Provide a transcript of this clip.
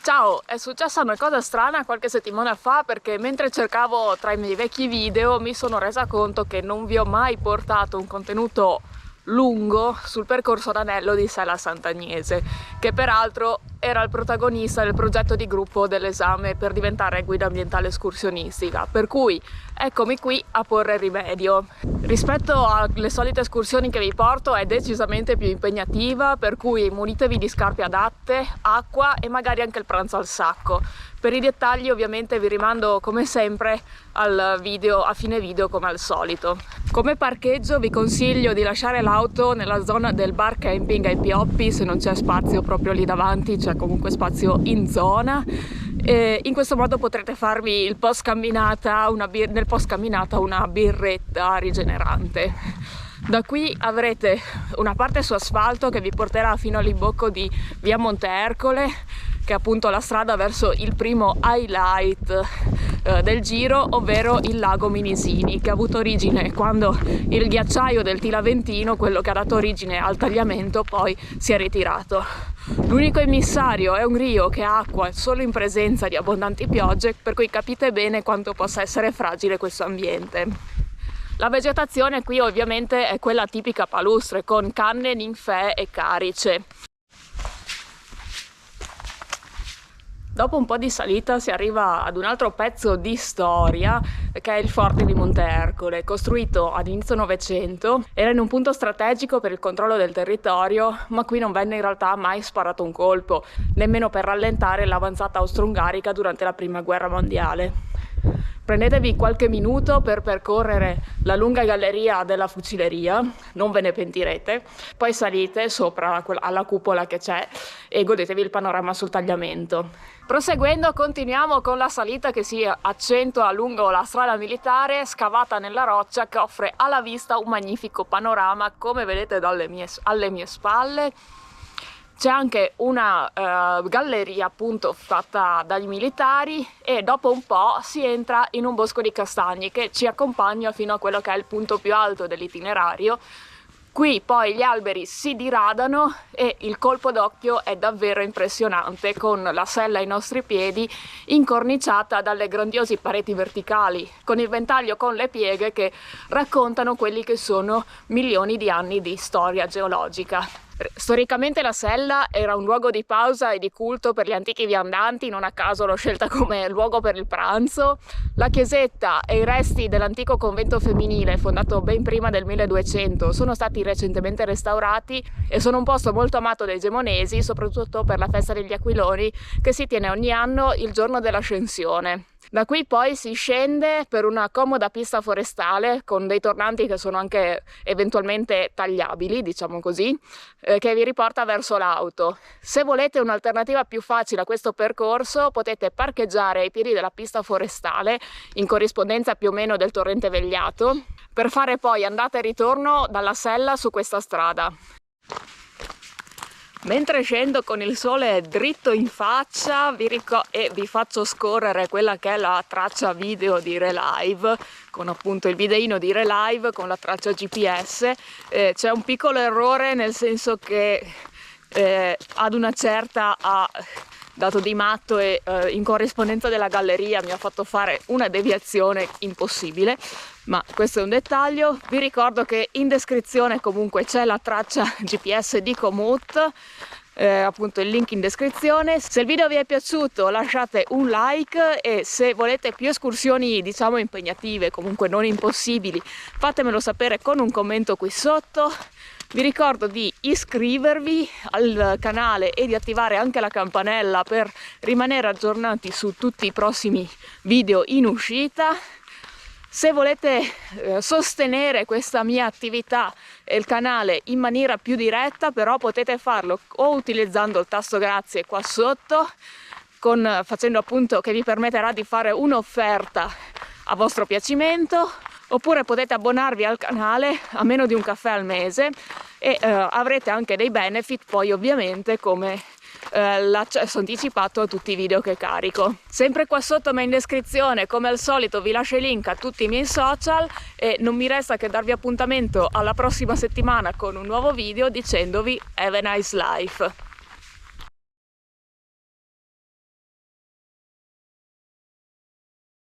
Ciao, è successa una cosa strana qualche settimana fa perché mentre cercavo tra i miei vecchi video mi sono resa conto che non vi ho mai portato un contenuto lungo sul percorso d'anello di Sella Sant'Agnese, che peraltro era il protagonista del progetto di gruppo dell'esame per diventare guida ambientale escursionistica, per cui eccomi qui a porre rimedio. Rispetto alle solite escursioni che vi porto è decisamente più impegnativa, per cui munitevi di scarpe adatte, acqua e magari anche il pranzo al sacco. Per i dettagli ovviamente vi rimando come sempre al video, a fine video come al solito. Come parcheggio vi consiglio di lasciare l'auto nella zona del bar camping ai Pioppi, se non c'è spazio proprio lì davanti, c'è comunque spazio in zona. E in questo modo potrete farvi il post camminata, nel post camminata una birretta rigenerante. Da qui avrete una parte su asfalto che vi porterà fino all'imbocco di via Monte Ercole, che è appunto la strada verso il primo highlight del giro, ovvero il lago Minisini, che ha avuto origine quando il ghiacciaio del Tilaventino, quello che ha dato origine al tagliamento, poi si è ritirato. L'unico emissario è un rio che ha acqua solo in presenza di abbondanti piogge, per cui capite bene quanto possa essere fragile questo ambiente. La vegetazione qui ovviamente è quella tipica palustre, con canne, ninfee e carice. Dopo un po' di salita si arriva ad un altro pezzo di storia, che è il forte di Monte Ercole, costruito ad inizio Novecento. Era in un punto strategico per il controllo del territorio, ma qui non venne in realtà mai sparato un colpo, nemmeno per rallentare l'avanzata austro-ungarica durante la Prima Guerra Mondiale. Prendetevi qualche minuto per percorrere la lunga galleria della fucileria, non ve ne pentirete, poi salite sopra alla cupola che c'è e godetevi il panorama sul tagliamento. Proseguendo continuiamo con la salita che si accentua lungo la strada militare scavata nella roccia, che offre alla vista un magnifico panorama, come vedete alle mie spalle. C'è anche una galleria appunto fatta dagli militari e dopo un po' si entra in un bosco di castagni che ci accompagna fino a quello che è il punto più alto dell'itinerario. Qui poi gli alberi si diradano e il colpo d'occhio è davvero impressionante, con la sella ai nostri piedi incorniciata dalle grandiose pareti verticali, con il ventaglio con le pieghe che raccontano quelli che sono milioni di anni di storia geologica. Storicamente la sella era un luogo di pausa e di culto per gli antichi viandanti, non a caso l'ho scelta come luogo per il pranzo. La chiesetta e i resti dell'antico convento femminile, fondato ben prima del 1200, sono stati recentemente restaurati e sono un posto molto amato dai gemonesi, soprattutto per la festa degli Aquiloni, che si tiene ogni anno il giorno dell'Ascensione. Da qui poi si scende per una comoda pista forestale con dei tornanti che sono anche eventualmente tagliabili, diciamo così, che vi riporta verso l'auto. Se volete un'alternativa più facile a questo percorso, potete parcheggiare ai piedi della pista forestale, in corrispondenza più o meno del torrente Vegliato, per fare poi andata e ritorno dalla sella su questa strada. Mentre scendo con il sole dritto in faccia vi faccio scorrere quella che è la traccia video di Relive, con appunto il videino di Relive con la traccia GPS. C'è un piccolo errore, nel senso che ad una certa ha dato di matto e in corrispondenza della galleria mi ha fatto fare una deviazione impossibile, ma questo è un dettaglio. Vi ricordo che in descrizione comunque c'è la traccia GPS di Komoot, appunto il link in descrizione. Se il video vi è piaciuto lasciate un like e se volete più escursioni diciamo impegnative, comunque non impossibili, fatemelo sapere con un commento qui sotto. Vi ricordo di iscrivervi al canale e di attivare anche la campanella per rimanere aggiornati su tutti i prossimi video in uscita. Se volete sostenere questa mia attività e il canale in maniera più diretta, però potete farlo o utilizzando il tasto grazie qua sotto, facendo appunto che vi permetterà di fare un'offerta a vostro piacimento, oppure potete abbonarvi al canale a meno di un caffè al mese e avrete anche dei benefit poi ovviamente come l'accesso anticipato a tutti i video che carico. Sempre qua sotto ma in descrizione come al solito vi lascio i link a tutti i miei social e non mi resta che darvi appuntamento alla prossima settimana con un nuovo video dicendovi have a nice life.